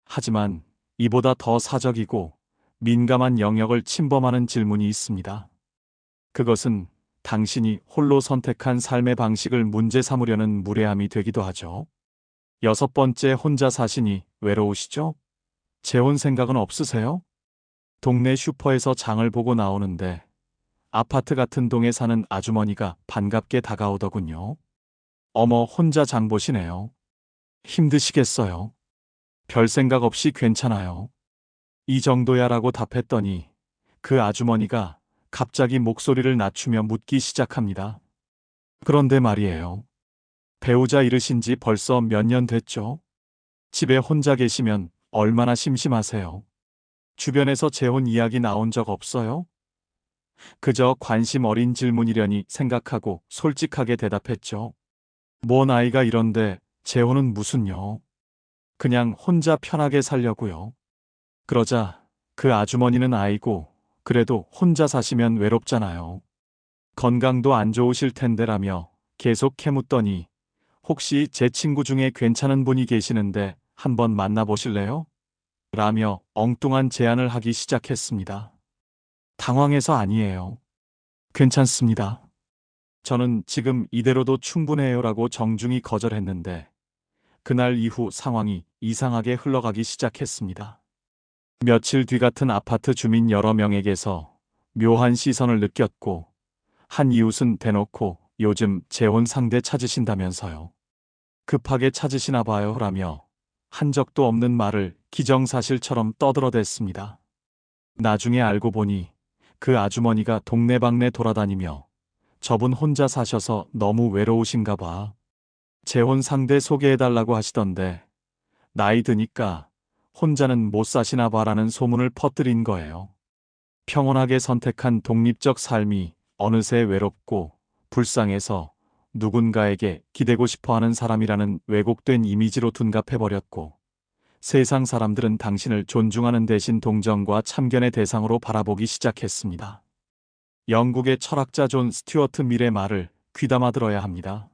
Speaker 1: 하지만 이보다 더 사적이고 민감한 영역을 침범하는 질문이 있습니다. 그것은 당신이 홀로 선택한 삶의 방식을 문제 삼으려는 무례함이 되기도 하죠. 여섯 번째, 혼자 사시니 외로우시죠? 재혼 생각은 없으세요? 동네 슈퍼에서 장을 보고 나오는데 아파트 같은 동에 사는 아주머니가 반갑게 다가오더군요. 어머, 혼자 장 보시네요. 힘드시겠어요? 별 생각 없이 괜찮아요. 이 정도야라고 답했더니 그 아주머니가 갑자기 목소리를 낮추며 묻기 시작합니다. 그런데 말이에요. 배우자 잃으신 지 벌써 몇 년 됐죠? 집에 혼자 계시면 얼마나 심심하세요? 주변에서 재혼 이야기 나온 적 없어요? 그저 관심 어린 질문이려니 생각하고 솔직하게 대답했죠. 뭔 아이가 이런데 재혼은 무슨요? 그냥 혼자 편하게 살려고요. 그러자 그 아주머니는 아이고 그래도 혼자 사시면 외롭잖아요. 건강도 안 좋으실 텐데라며 계속 캐묻더니 혹시 제 친구 중에 괜찮은 분이 계시는데 한번 만나보실래요? 라며 엉뚱한 제안을 하기 시작했습니다. 당황해서 아니에요. 괜찮습니다. 저는 지금 이대로도 충분해요라고 정중히 거절했는데 그날 이후 상황이 이상하게 흘러가기 시작했습니다. 며칠 뒤 같은 아파트 주민 여러 명에게서 묘한 시선을 느꼈고 한 이웃은 대놓고 요즘 재혼 상대 찾으신다면서요. 급하게 찾으시나 봐요 라며 한 적도 없는 말을 기정사실처럼 떠들어댔습니다. 나중에 알고 보니 그 아주머니가 동네방네 돌아다니며 저분 혼자 사셔서 너무 외로우신가 봐. 재혼 상대 소개해달라고 하시던데 나이 드니까 혼자는 못 사시나 봐라는 소문을 퍼뜨린 거예요. 평온하게 선택한 독립적 삶이 어느새 외롭고 불쌍해서 누군가에게 기대고 싶어 하는 사람이라는 왜곡된 이미지로 둔갑해버렸고 세상 사람들은 당신을 존중하는 대신 동정과 참견의 대상으로 바라보기 시작했습니다. 영국의 철학자 존 스튜어트 밀의 말을 귀담아 들어야 합니다.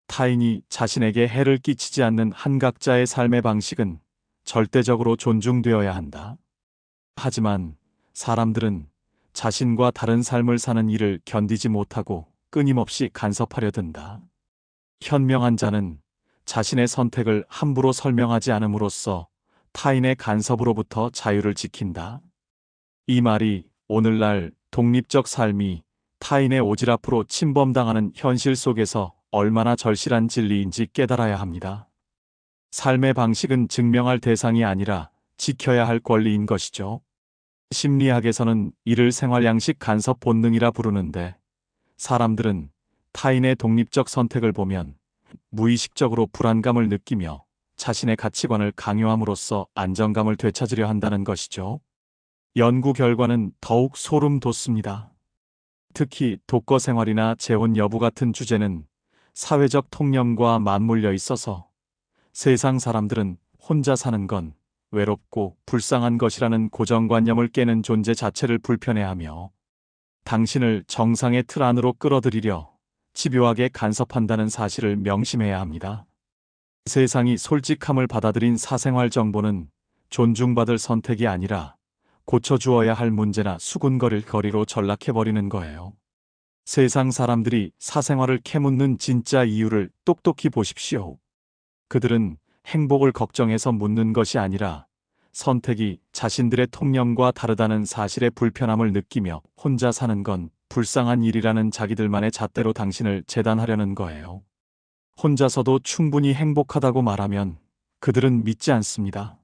Speaker 1: 타인이 자신에게 해를 끼치지 않는 한 각자의 삶의 방식은 절대적으로 존중되어야 한다. 하지만 사람들은 자신과 다른 삶을 사는 이를 견디지 못하고 끊임없이 간섭하려 든다. 현명한 자는 자신의 선택을 함부로 설명하지 않음으로써 타인의 간섭으로부터 자유를 지킨다. 이 말이 오늘날 독립적 삶이 타인의 오지랖으로 침범당하는 현실 속에서 얼마나 절실한 진리인지 깨달아야 합니다. 삶의 방식은 증명할 대상이 아니라 지켜야 할 권리인 것이죠. 심리학에서는 이를 생활양식 간섭 본능이라 부르는데 사람들은 타인의 독립적 선택을 보면 무의식적으로 불안감을 느끼며 자신의 가치관을 강요함으로써 안정감을 되찾으려 한다는 것이죠. 연구 결과는 더욱 소름 돋습니다. 특히 독거 생활이나 재혼 여부 같은 주제는 사회적 통념과 맞물려 있어서 세상 사람들은 혼자 사는 건 외롭고 불쌍한 것이라는 고정관념을 깨는 존재 자체를 불편해하며 당신을 정상의 틀 안으로 끌어들이려 집요하게 간섭한다는 사실을 명심해야 합니다. 세상이 솔직함을 받아들인 사생활 정보는 존중받을 선택이 아니라 고쳐주어야 할 문제나 수군거릴 거리로 전락해버리는 거예요. 세상 사람들이 사생활을 캐묻는 진짜 이유를 똑똑히 보십시오. 그들은 행복을 걱정해서 묻는 것이 아니라 선택이 자신들의 통념과 다르다는 사실의 불편함을 느끼며 혼자 사는 건 불쌍한 일이라는 자기들만의 잣대로 당신을 재단하려는 거예요. 혼자서도 충분히 행복하다고 말하면 그들은 믿지 않습니다.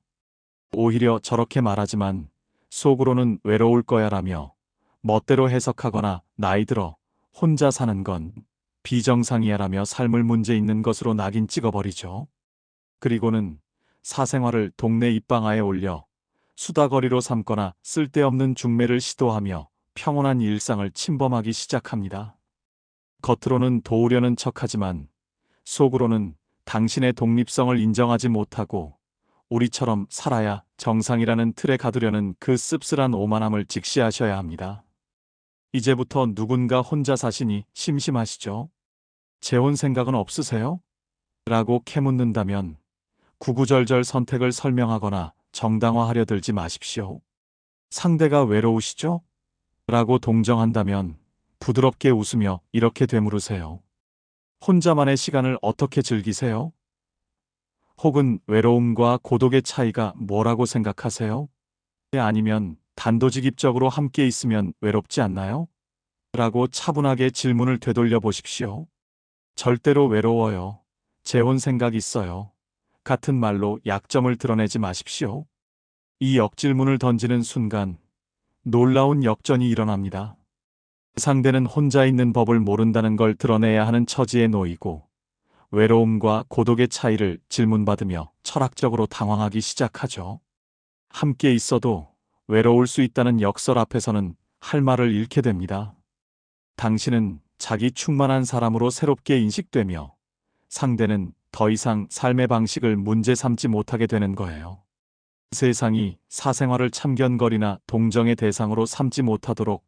Speaker 1: 오히려 저렇게 말하지만 속으로는 외로울 거야 라며 멋대로 해석하거나 나이 들어 혼자 사는 건 비정상이야 라며 삶을 문제 있는 것으로 낙인 찍어버리죠. 그리고는 사생활을 동네 입방아에 올려 수다거리로 삼거나 쓸데없는 중매를 시도하며 평온한 일상을 침범하기 시작합니다. 겉으로는 도우려는 척하지만 속으로는 당신의 독립성을 인정하지 못하고 우리처럼 살아야 정상이라는 틀에 가두려는 그 씁쓸한 오만함을 직시하셔야 합니다. 이제부터 누군가 혼자 사시니 심심하시죠? 재혼 생각은 없으세요? 라고 캐묻는다면 구구절절 선택을 설명하거나 정당화하려 들지 마십시오. 상대가 외로우시죠? 라고 동정한다면 부드럽게 웃으며 이렇게 되물으세요. 혼자만의 시간을 어떻게 즐기세요? 혹은 외로움과 고독의 차이가 뭐라고 생각하세요? 아니면 단도직입적으로 함께 있으면 외롭지 않나요? 라고 차분하게 질문을 되돌려 보십시오. 절대로 외로워요. 재혼 생각 있어요. 같은 말로 약점을 드러내지 마십시오. 이 역질문을 던지는 순간 놀라운 역전이 일어납니다. 상대는 혼자 있는 법을 모른다는 걸 드러내야 하는 처지에 놓이고 외로움과 고독의 차이를 질문받으며 철학적으로 당황하기 시작하죠. 함께 있어도 외로울 수 있다는 역설 앞에서는 할 말을 잃게 됩니다. 당신은 자기 충만한 사람으로 새롭게 인식되며 상대는 더 이상 삶의 방식을 문제 삼지 못하게 되는 거예요. 세상이 사생활을 참견거리나 동정의 대상으로 삼지 못하도록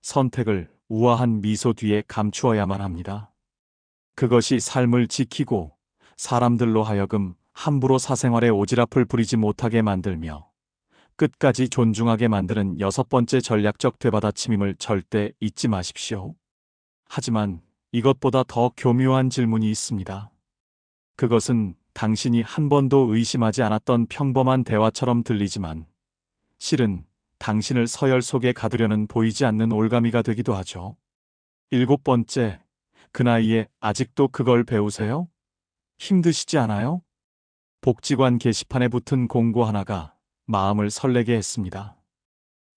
Speaker 1: 선택을 우아한 미소 뒤에 감추어야만 합니다. 그것이 삶을 지키고 사람들로 하여금 함부로 사생활에 오지랖을 부리지 못하게 만들며 끝까지 존중하게 만드는 여섯 번째 전략적 되받아침임을 절대 잊지 마십시오. 하지만 이것보다 더 교묘한 질문이 있습니다. 그것은 당신이 한 번도 의심하지 않았던 평범한 대화처럼 들리지만 실은 당신을 서열 속에 가두려는 보이지 않는 올가미가 되기도 하죠. 일곱 번째, 그 나이에 아직도 그걸 배우세요? 힘드시지 않아요? 복지관 게시판에 붙은 공고 하나가 마음을 설레게 했습니다.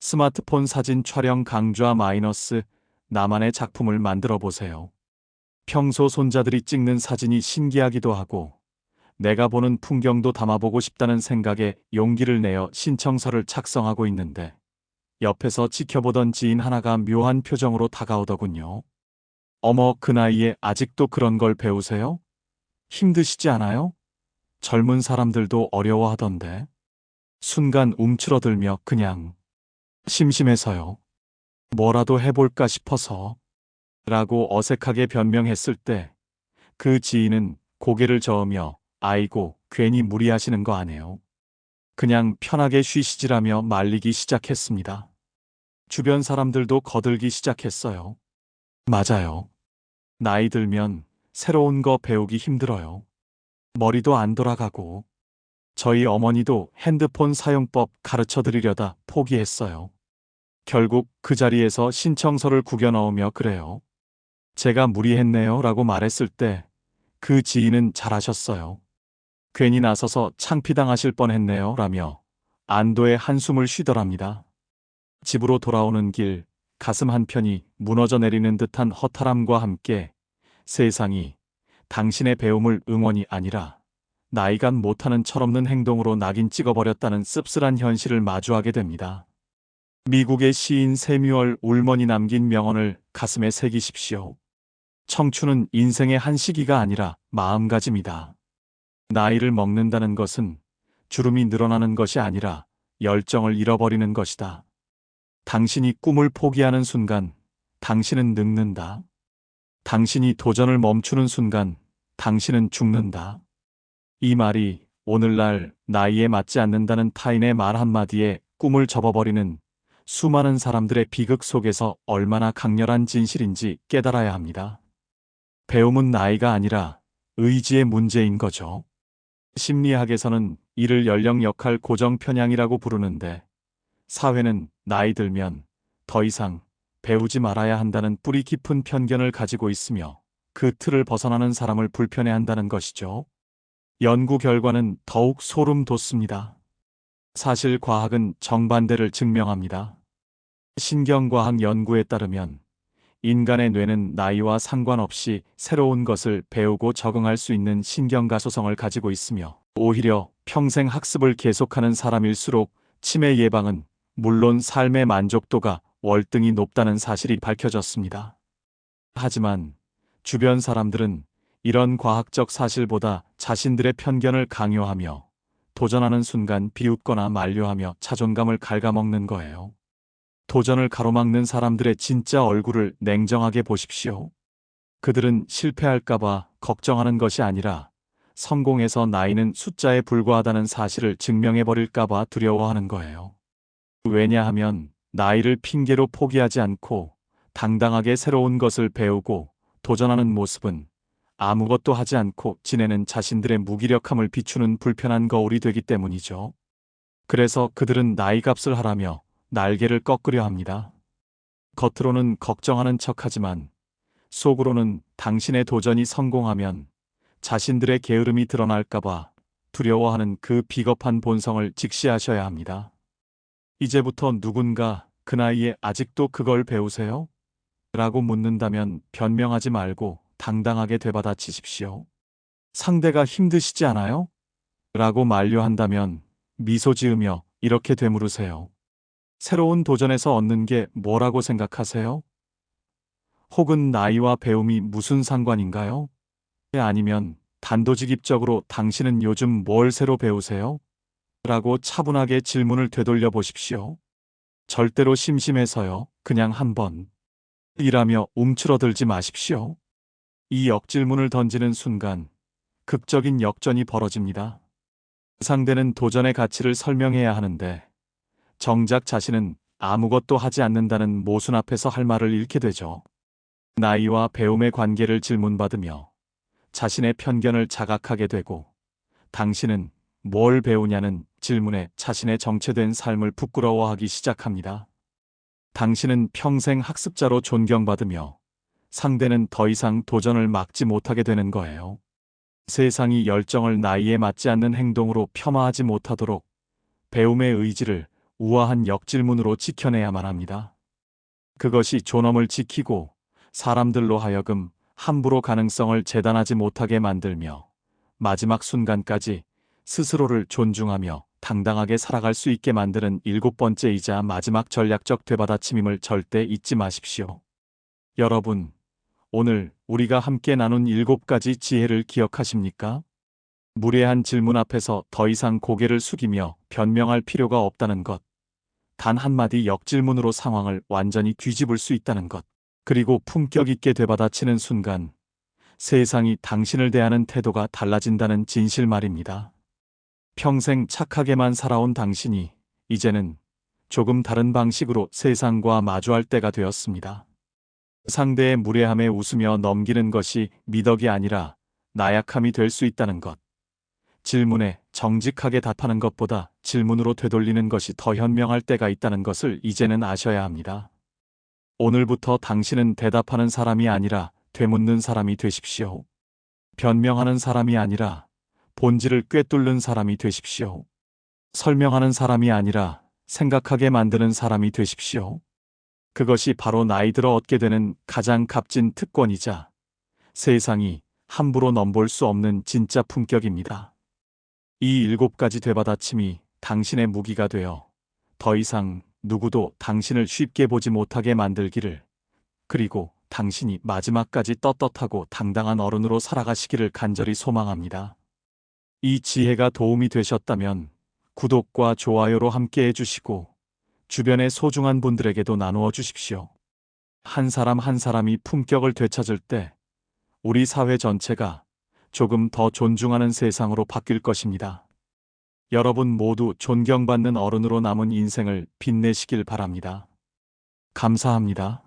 Speaker 1: 스마트폰 사진 촬영 강좌 마이너스 나만의 작품을 만들어 보세요. 평소 손자들이 찍는 사진이 신기하기도 하고 내가 보는 풍경도 담아보고 싶다는 생각에 용기를 내어 신청서를 작성하고 있는데 옆에서 지켜보던 지인 하나가 묘한 표정으로 다가오더군요. 어머, 그 나이에 아직도 그런 걸 배우세요? 힘드시지 않아요? 젊은 사람들도 어려워하던데. 순간 움츠러들며 그냥 심심해서요. 뭐라도 해볼까 싶어서 라고 어색하게 변명했을 때 그 지인은 고개를 저으며 아이고, 괜히 무리하시는 거 아니에요. 그냥 편하게 쉬시지라며 말리기 시작했습니다. 주변 사람들도 거들기 시작했어요. 맞아요. 나이 들면 새로운 거 배우기 힘들어요. 머리도 안 돌아가고. 저희 어머니도 핸드폰 사용법 가르쳐 드리려다 포기했어요. 결국 그 자리에서 신청서를 구겨 넣으며 그래요. 제가 무리했네요 라고 말했을 때 그 지인은 잘하셨어요. 괜히 나서서 창피당하실 뻔했네요 라며 안도의 한숨을 쉬더랍니다. 집으로 돌아오는 길, 가슴 한편이 무너져 내리는 듯한 허탈함과 함께 세상이 당신의 배움을 응원이 아니라 나이간 못하는 철없는 행동으로 낙인 찍어버렸다는 씁쓸한 현실을 마주하게 됩니다. 미국의 시인 세뮤얼 울먼이 남긴 명언을 가슴에 새기십시오. 청춘은 인생의 한 시기가 아니라 마음가짐이다. 나이를 먹는다는 것은 주름이 늘어나는 것이 아니라 열정을 잃어버리는 것이다. 당신이 꿈을 포기하는 순간 당신은 늙는다. 당신이 도전을 멈추는 순간 당신은 죽는다. 이 말이 오늘날 나이에 맞지 않는다는 타인의 말 한마디에 꿈을 접어버리는 수많은 사람들의 비극 속에서 얼마나 강렬한 진실인지 깨달아야 합니다. 배움은 나이가 아니라 의지의 문제인 거죠. 심리학에서는 이를 연령 역할 고정 편향이라고 부르는데 사회는 나이 들면 더 이상 배우지 말아야 한다는 뿌리 깊은 편견을 가지고 있으며 그 틀을 벗어나는 사람을 불편해한다는 것이죠. 연구 결과는 더욱 소름 돋습니다. 사실 과학은 정반대를 증명합니다. 신경과학 연구에 따르면 인간의 뇌는 나이와 상관없이 새로운 것을 배우고 적응할 수 있는 신경가소성을 가지고 있으며 오히려 평생 학습을 계속하는 사람일수록 치매 예방은 물론 삶의 만족도가 월등히 높다는 사실이 밝혀졌습니다. 하지만 주변 사람들은 이런 과학적 사실보다 자신들의 편견을 강요하며 도전하는 순간 비웃거나 만류하며 자존감을 갉아먹는 거예요. 도전을 가로막는 사람들의 진짜 얼굴을 냉정하게 보십시오. 그들은 실패할까봐 걱정하는 것이 아니라 성공해서 나이는 숫자에 불과하다는 사실을 증명해버릴까봐 두려워하는 거예요. 왜냐하면 나이를 핑계로 포기하지 않고 당당하게 새로운 것을 배우고 도전하는 모습은 아무것도 하지 않고 지내는 자신들의 무기력함을 비추는 불편한 거울이 되기 때문이죠. 그래서 그들은 나이값을 하라며 날개를 꺾으려 합니다. 겉으로는 걱정하는 척하지만 속으로는 당신의 도전이 성공하면 자신들의 게으름이 드러날까봐 두려워하는 그 비겁한 본성을 직시하셔야 합니다. 이제부터 누군가 그 나이에 아직도 그걸 배우세요? 라고 묻는다면 변명하지 말고 당당하게 되받아치십시오. 상대가 힘드시지 않아요? 라고 만류한다면 미소 지으며 이렇게 되물으세요. 새로운 도전에서 얻는 게 뭐라고 생각하세요? 혹은 나이와 배움이 무슨 상관인가요? 아니면 단도직입적으로 당신은 요즘 뭘 새로 배우세요? 라고 차분하게 질문을 되돌려 보십시오. 절대로 심심해서요. 그냥 한번 이라며 움츠러들지 마십시오. 이 역질문을 던지는 순간 극적인 역전이 벌어집니다. 상대는 도전의 가치를 설명해야 하는데 정작 자신은 아무것도 하지 않는다는 모순 앞에서 할 말을 잃게 되죠. 나이와 배움의 관계를 질문받으며 자신의 편견을 자각하게 되고 당신은 뭘 배우냐는 질문에 자신의 정체된 삶을 부끄러워하기 시작합니다. 당신은 평생 학습자로 존경받으며 상대는 더 이상 도전을 막지 못하게 되는 거예요. 세상이 열정을 나이에 맞지 않는 행동으로 폄하하지 못하도록 배움의 의지를 우아한 역질문으로 지켜내야만 합니다. 그것이 존엄을 지키고 사람들로 하여금 함부로 가능성을 재단하지 못하게 만들며 마지막 순간까지 스스로를 존중하며 당당하게 살아갈 수 있게 만드는 7번째이자 마지막 전략적 되받아침임을 절대 잊지 마십시오. 여러분, 오늘 우리가 함께 나눈 7가지 지혜를 기억하십니까? 무례한 질문 앞에서 더 이상 고개를 숙이며 변명할 필요가 없다는 것. 단 한마디 역질문으로 상황을 완전히 뒤집을 수 있다는 것. 그리고 품격 있게 되받아치는 순간 세상이 당신을 대하는 태도가 달라진다는 진실 말입니다. 평생 착하게만 살아온 당신이 이제는 조금 다른 방식으로 세상과 마주할 때가 되었습니다. 상대의 무례함에 웃으며 넘기는 것이 미덕이 아니라 나약함이 될 수 있다는 것. 질문에 정직하게 답하는 것보다 질문으로 되돌리는 것이 더 현명할 때가 있다는 것을 이제는 아셔야 합니다. 오늘부터 당신은 대답하는 사람이 아니라 되묻는 사람이 되십시오. 변명하는 사람이 아니라 본질을 꿰뚫는 사람이 되십시오. 설명하는 사람이 아니라 생각하게 만드는 사람이 되십시오. 그것이 바로 나이 들어 얻게 되는 가장 값진 특권이자 세상이 함부로 넘볼 수 없는 진짜 품격입니다. 이 7가지 되받아침이 당신의 무기가 되어 더 이상 누구도 당신을 쉽게 보지 못하게 만들기를, 그리고 당신이 마지막까지 떳떳하고 당당한 어른으로 살아가시기를 간절히 소망합니다. 이 지혜가 도움이 되셨다면 구독과 좋아요로 함께 해주시고 주변의 소중한 분들에게도 나누어 주십시오. 한 사람 한 사람이 품격을 되찾을 때 우리 사회 전체가 조금 더 존중하는 세상으로 바뀔 것입니다. 여러분 모두 존경받는 어른으로 남은 인생을 빛내시길 바랍니다. 감사합니다.